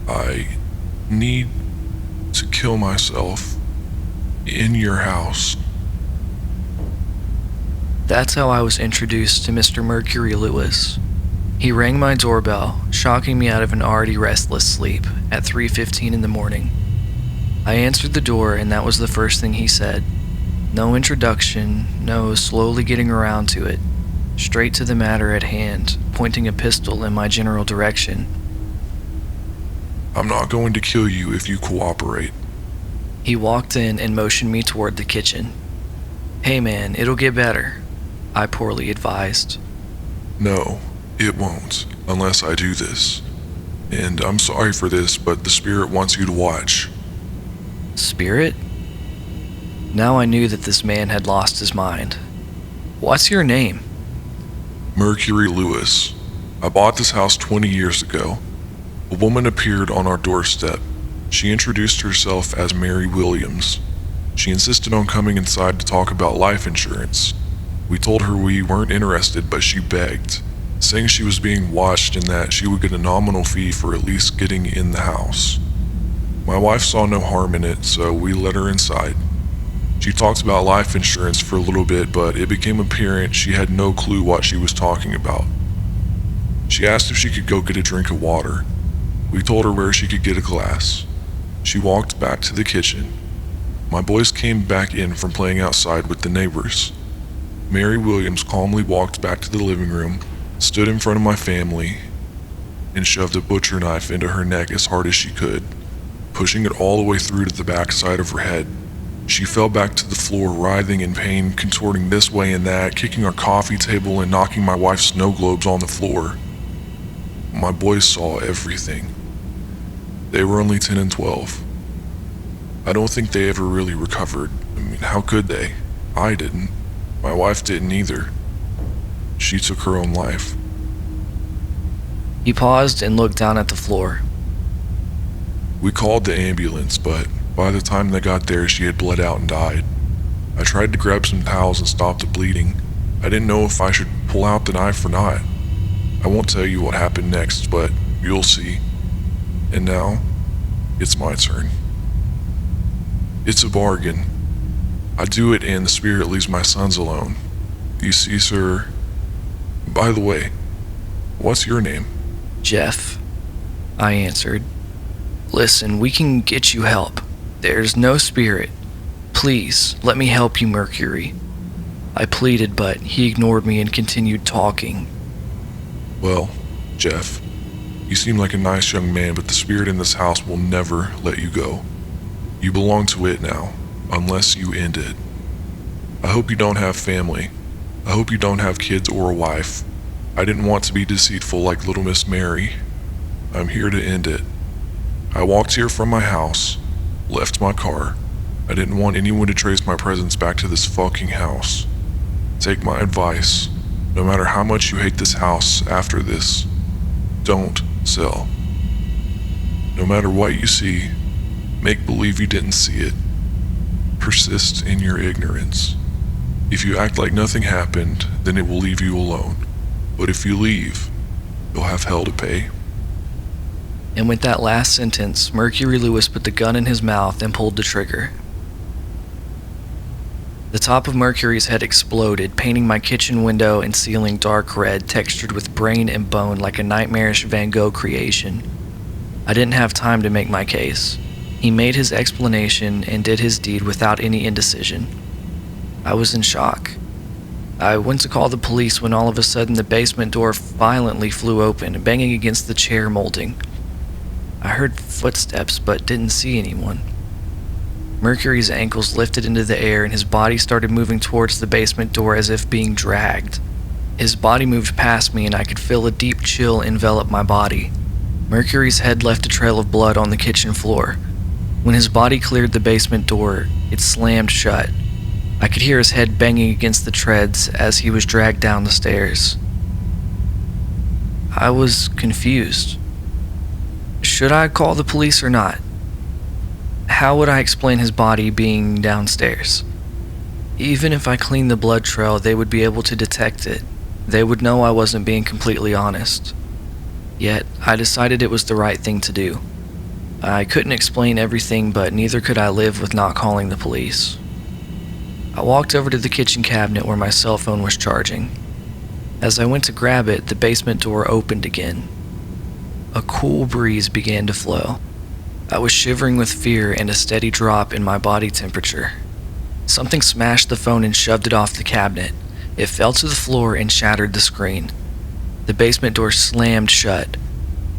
I need to kill myself in your house. That's how I was introduced to Mr. Mercury Lewis. He rang my doorbell, shocking me out of an already restless sleep at 3:15 in the morning. I answered the door, and that was the first thing he said. No introduction, no slowly getting around to it. Straight to the matter at hand, pointing a pistol in my general direction. I'm not going to kill you if you cooperate. He walked in and motioned me toward the kitchen. Hey man, it'll get better, I poorly advised. No, it won't, unless I do this. And I'm sorry for this, but the spirit wants you to watch. Spirit? Now I knew that this man had lost his mind. What's your name? Mercury Lewis. I bought this house 20 years ago. A woman appeared on our doorstep. She introduced herself as Mary Williams. She insisted on coming inside to talk about life insurance. We told her we weren't interested, but she begged, saying she was being watched and that she would get a nominal fee for at least getting in the house. My wife saw no harm in it, so we let her inside. She talked about life insurance for a little bit, but it became apparent she had no clue what she was talking about. She asked if she could go get a drink of water. We told her where she could get a glass. She walked back to the kitchen. My boys came back in from playing outside with the neighbors. Mary Williams calmly walked back to the living room, stood in front of my family, and shoved a butcher knife into her neck as hard as she could, pushing it all the way through to the back side of her head. She fell back to the floor, writhing in pain, contorting this way and that, kicking our coffee table and knocking my wife's snow globes on the floor. My boys saw everything. They were only 10 and 12. I don't think they ever really recovered. I mean, how could they? I didn't. My wife didn't either. She took her own life. He paused and looked down at the floor. We called the ambulance, but by the time they got there, she had bled out and died. I tried to grab some towels and stop the bleeding. I didn't know if I should pull out the knife or not. I won't tell you what happened next, but you'll see. And now, it's my turn. It's a bargain. I do it and the spirit leaves my sons alone. You see, sir. By the way, what's your name? Jeff, I answered. Listen, we can get you help. There's no spirit. Please, let me help you, Mercury. I pleaded, but he ignored me and continued talking. Well, Jeff, you seem like a nice young man, but the spirit in this house will never let you go. You belong to it now, unless you end it. I hope you don't have family. I hope you don't have kids or a wife. I didn't want to be deceitful like little Miss Mary. I'm here to end it. I walked here from my house, left my car. I didn't want anyone to trace my presence back to this fucking house. Take my advice. No matter how much you hate this house after this, don't sell. No matter what you see, make believe you didn't see it. Persist in your ignorance. If you act like nothing happened, then it will leave you alone. But if you leave, you'll have hell to pay. And with that last sentence, Mercury Lewis put the gun in his mouth and pulled the trigger. The top of Mercury's head exploded, painting my kitchen window and ceiling dark red, textured with brain and bone like a nightmarish Van Gogh creation. I didn't have time to make my case. He made his explanation and did his deed without any indecision. I was in shock. I went to call the police when all of a sudden the basement door violently flew open, banging against the chair molding. I heard footsteps but didn't see anyone. Mercury's ankles lifted into the air and his body started moving towards the basement door as if being dragged. His body moved past me and I could feel a deep chill envelop my body. Mercury's head left a trail of blood on the kitchen floor. When his body cleared the basement door, it slammed shut. I could hear his head banging against the treads as he was dragged down the stairs. I was confused. Should I call the police or not? How would I explain his body being downstairs? Even if I cleaned the blood trail, they would be able to detect it. They would know I wasn't being completely honest. Yet, I decided it was the right thing to do. I couldn't explain everything, but neither could I live with not calling the police. I walked over to the kitchen cabinet where my cell phone was charging. As I went to grab it, the basement door opened again. A cool breeze began to flow. I was shivering with fear and a steady drop in my body temperature. Something smashed the phone and shoved it off the cabinet. It fell to the floor and shattered the screen. The basement door slammed shut.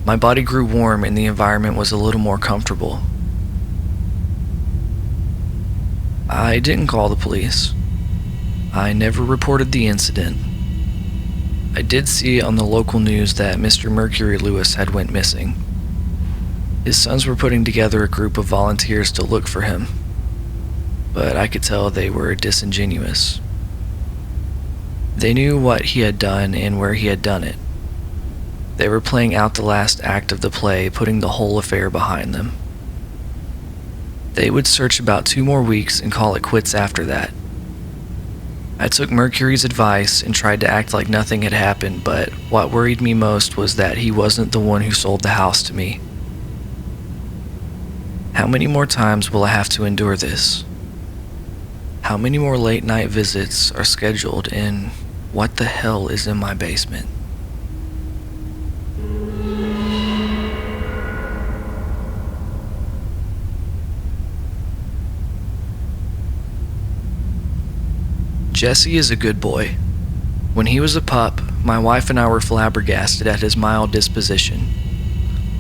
My body grew warm and the environment was a little more comfortable. I didn't call the police. I never reported the incident. I did see on the local news that Mr. Mercury Lewis had went missing. His sons were putting together a group of volunteers to look for him, but I could tell they were disingenuous. They knew what he had done and where he had done it. They were playing out the last act of the play, putting the whole affair behind them. They would search about 2 more weeks and call it quits after that. I took Mercury's advice and tried to act like nothing had happened, but what worried me most was that he wasn't the one who sold the house to me. How many more times will I have to endure this? How many more late night visits are scheduled, and what the hell is in my basement? Jesse is a good boy. When he was a pup, my wife and I were flabbergasted at his mild disposition.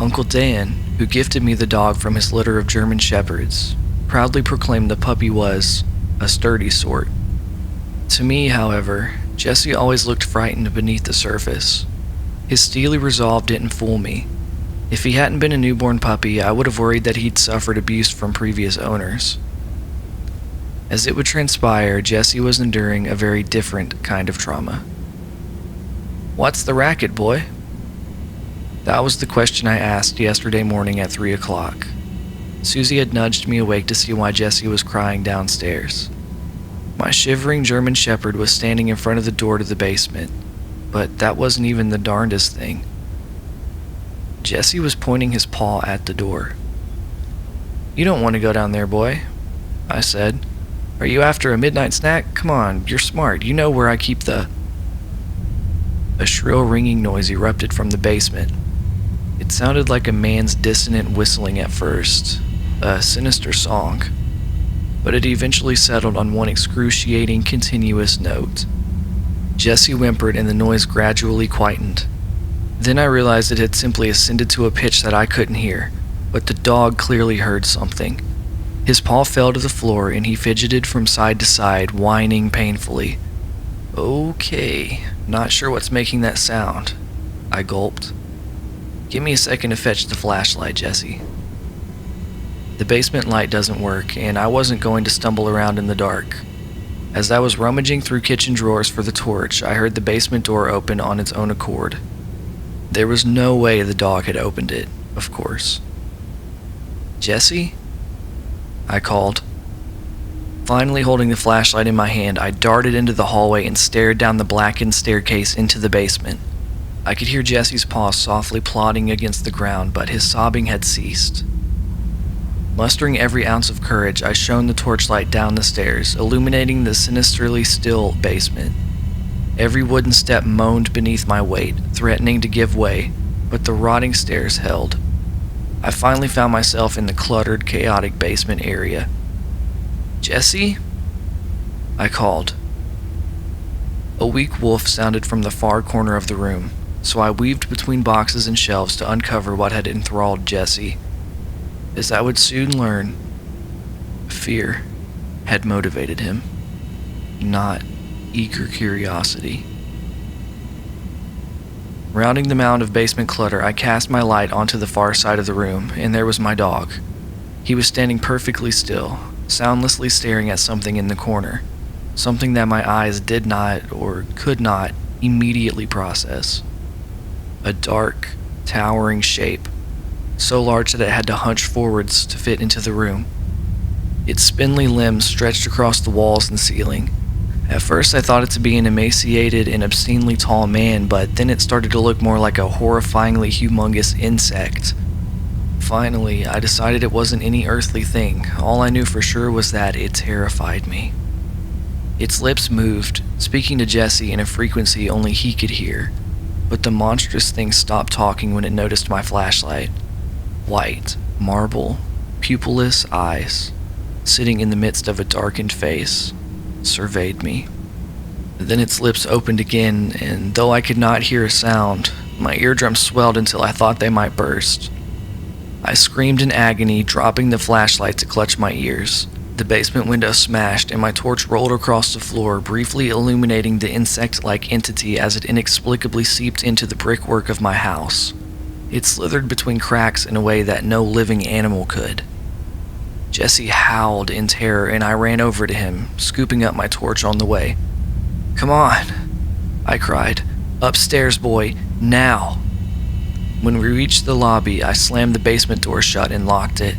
Uncle Dan, who gifted me the dog from his litter of German Shepherds, proudly proclaimed the puppy was a sturdy sort. To me, however, Jesse always looked frightened beneath the surface. His steely resolve didn't fool me. If he hadn't been a newborn puppy, I would have worried that he'd suffered abuse from previous owners. As it would transpire, Jesse was enduring a very different kind of trauma. "What's the racket, boy?" That was the question I asked yesterday morning at 3 o'clock. Susie had nudged me awake to see why Jesse was crying downstairs. My shivering German Shepherd was standing in front of the door to the basement, but that wasn't even the darndest thing. Jesse was pointing his paw at the door. "You don't want to go down there, boy," I said. "Are you after a midnight snack? Come on, you're smart. You know where I keep the..." A shrill ringing noise erupted from the basement. It sounded like a man's dissonant whistling at first, a sinister song, but it eventually settled on one excruciating, continuous note. Jesse whimpered and the noise gradually quietened. Then I realized it had simply ascended to a pitch that I couldn't hear, but the dog clearly heard something. His paw fell to the floor and he fidgeted from side to side, whining painfully. "Okay, not sure what's making that sound," I gulped. "Give me a second to fetch the flashlight, Jesse." The basement light doesn't work, and I wasn't going to stumble around in the dark. As I was rummaging through kitchen drawers for the torch, I heard the basement door open on its own accord. There was no way the dog had opened it, of course. "Jesse?" I called. Finally holding the flashlight in my hand, I darted into the hallway and stared down the blackened staircase into the basement. I could hear Jesse's paws softly plodding against the ground, but his sobbing had ceased. Mustering every ounce of courage, I shone the torchlight down the stairs, illuminating the sinisterly still basement. Every wooden step moaned beneath my weight, threatening to give way, but the rotting stairs held. I finally found myself in the cluttered, chaotic basement area. "Jesse?" I called. A weak wolf sounded from the far corner of the room, so I weaved between boxes and shelves to uncover what had enthralled Jesse. As I would soon learn, fear had motivated him, not eager curiosity. Rounding the mound of basement clutter, I cast my light onto the far side of the room, and there was my dog. He was standing perfectly still, soundlessly staring at something in the corner, something that my eyes did not, or could not, immediately process. A dark, towering shape, so large that it had to hunch forwards to fit into the room. Its spindly limbs stretched across the walls and ceiling. At first I thought it to be an emaciated and obscenely tall man, but then it started to look more like a horrifyingly humongous insect. Finally, I decided it wasn't any earthly thing. All I knew for sure was that it terrified me. Its lips moved, speaking to Jesse in a frequency only he could hear, but the monstrous thing stopped talking when it noticed my flashlight. White, marble, pupilless eyes, sitting in the midst of a darkened face, surveyed me. Then its lips opened again, and though I could not hear a sound, my eardrums swelled until I thought they might burst. I screamed in agony, dropping the flashlight to clutch my ears. The basement window smashed, and my torch rolled across the floor, briefly illuminating the insect-like entity as it inexplicably seeped into the brickwork of my house. It slithered between cracks in a way that no living animal could. Jesse howled in terror, and I ran over to him, scooping up my torch on the way. "Come on," I cried. "Upstairs, boy, now." When we reached the lobby, I slammed the basement door shut and locked it.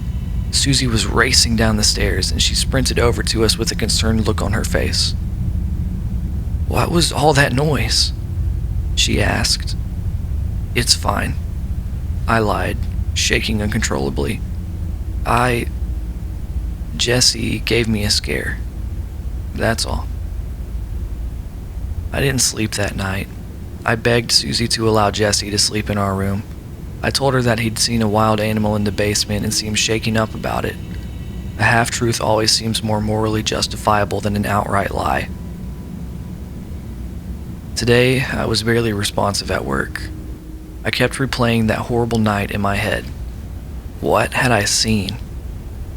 Susie was racing down the stairs, and she sprinted over to us with a concerned look on her face. "What was all that noise?" she asked. "It's fine," I lied, shaking uncontrollably. Jesse gave me a scare. That's all." I didn't sleep that night. I begged Susie to allow Jesse to sleep in our room. I told her that he'd seen a wild animal in the basement and seemed shaken up about it. A half-truth always seems more morally justifiable than an outright lie. Today, I was barely responsive at work. I kept replaying that horrible night in my head. What had I seen?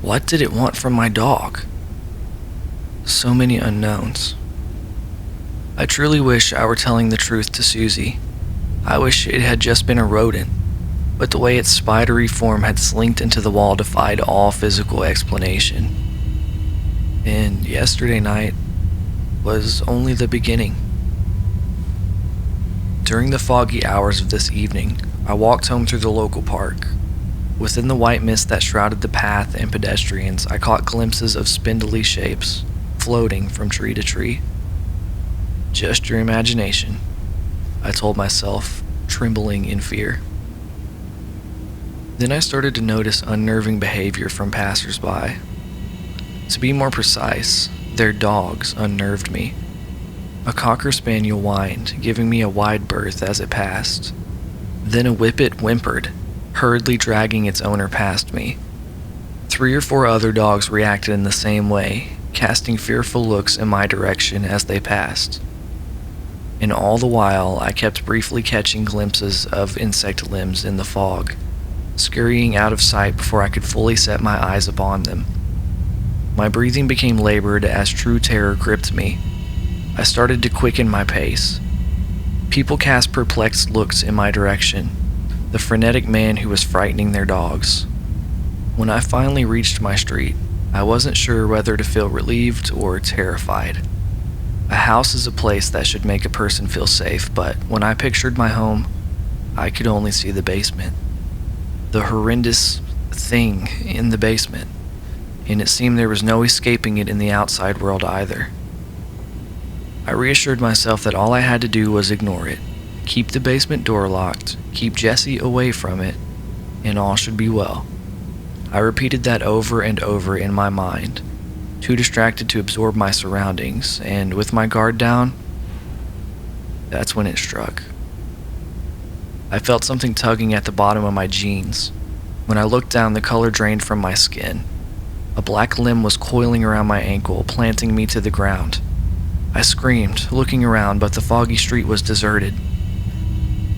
What did it want from my dog? So many unknowns. I truly wish I were telling the truth to Susie. I wish it had just been a rodent, but the way its spidery form had slinked into the wall defied all physical explanation. And yesterday night was only the beginning. During the foggy hours of this evening, I walked home through the local park. Within the white mist that shrouded the path and pedestrians, I caught glimpses of spindly shapes floating from tree to tree. Just your imagination, I told myself, trembling in fear. Then I started to notice unnerving behavior from passers-by. To be more precise, their dogs unnerved me. A cocker spaniel whined, giving me a wide berth as it passed. Then a whippet whimpered, hurriedly dragging its owner past me. 3 or 4 other dogs reacted in the same way, casting fearful looks in my direction as they passed. And all the while, I kept briefly catching glimpses of insect limbs in the fog, scurrying out of sight before I could fully set my eyes upon them. My breathing became labored as true terror gripped me. I started to quicken my pace. People cast perplexed looks in my direction, the frenetic man who was frightening their dogs. When I finally reached my street, I wasn't sure whether to feel relieved or terrified. A house is a place that should make a person feel safe, but when I pictured my home, I could only see the basement. The horrendous thing in the basement, and it seemed there was no escaping it in the outside world either. I reassured myself that all I had to do was ignore it, keep the basement door locked, keep Jesse away from it, and all should be well. I repeated that over and over in my mind, too distracted to absorb my surroundings, and with my guard down, that's when it struck. I felt something tugging at the bottom of my jeans. When I looked down, the color drained from my skin. A black limb was coiling around my ankle, planting me to the ground. I screamed, looking around, but the foggy street was deserted.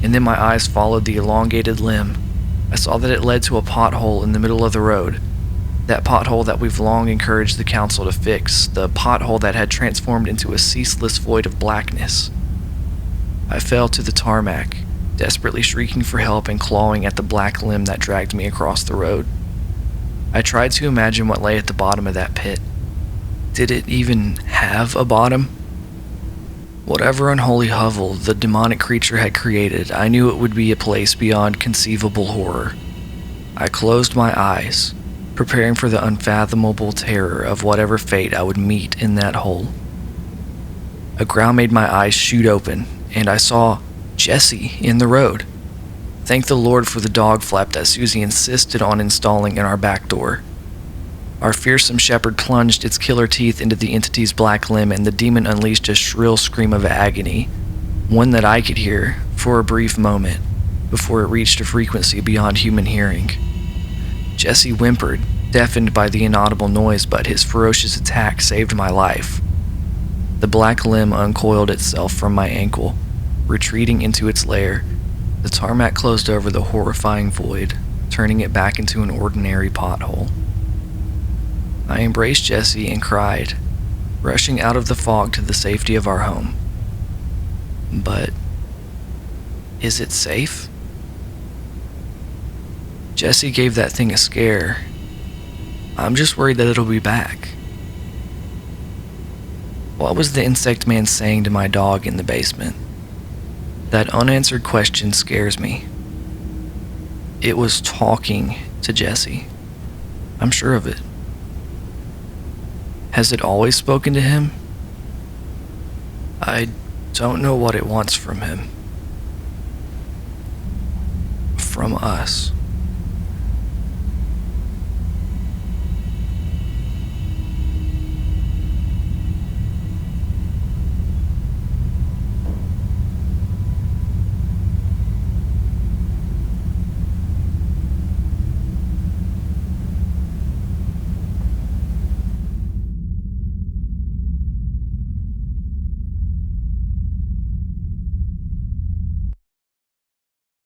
And then my eyes followed the elongated limb. I saw that it led to a pothole in the middle of the road. That pothole that we've long encouraged the council to fix, the pothole that had transformed into a ceaseless void of blackness. I fell to the tarmac, desperately shrieking for help and clawing at the black limb that dragged me across the road. I tried to imagine what lay at the bottom of that pit. Did it even have a bottom? Whatever unholy hovel the demonic creature had created, I knew it would be a place beyond conceivable horror. I closed my eyes, preparing for the unfathomable terror of whatever fate I would meet in that hole. A growl made my eyes shoot open, and I saw Jesse in the road. Thank the Lord for the dog flap that Susie insisted on installing in our back door. Our fearsome shepherd plunged its killer teeth into the entity's black limb, and the demon unleashed a shrill scream of agony, one that I could hear for a brief moment before it reached a frequency beyond human hearing. Jesse whimpered, deafened by the inaudible noise, but his ferocious attack saved my life. The black limb uncoiled itself from my ankle, retreating into its lair. The tarmac closed over the horrifying void, turning it back into an ordinary pothole. I embraced Jesse and cried, rushing out of the fog to the safety of our home. But is it safe? Jesse gave that thing a scare. I'm just worried that it'll be back. What was the insect man saying to my dog in the basement? That unanswered question scares me. It was talking to Jesse. I'm sure of it. Has it always spoken to him? I don't know what it wants from him. From us.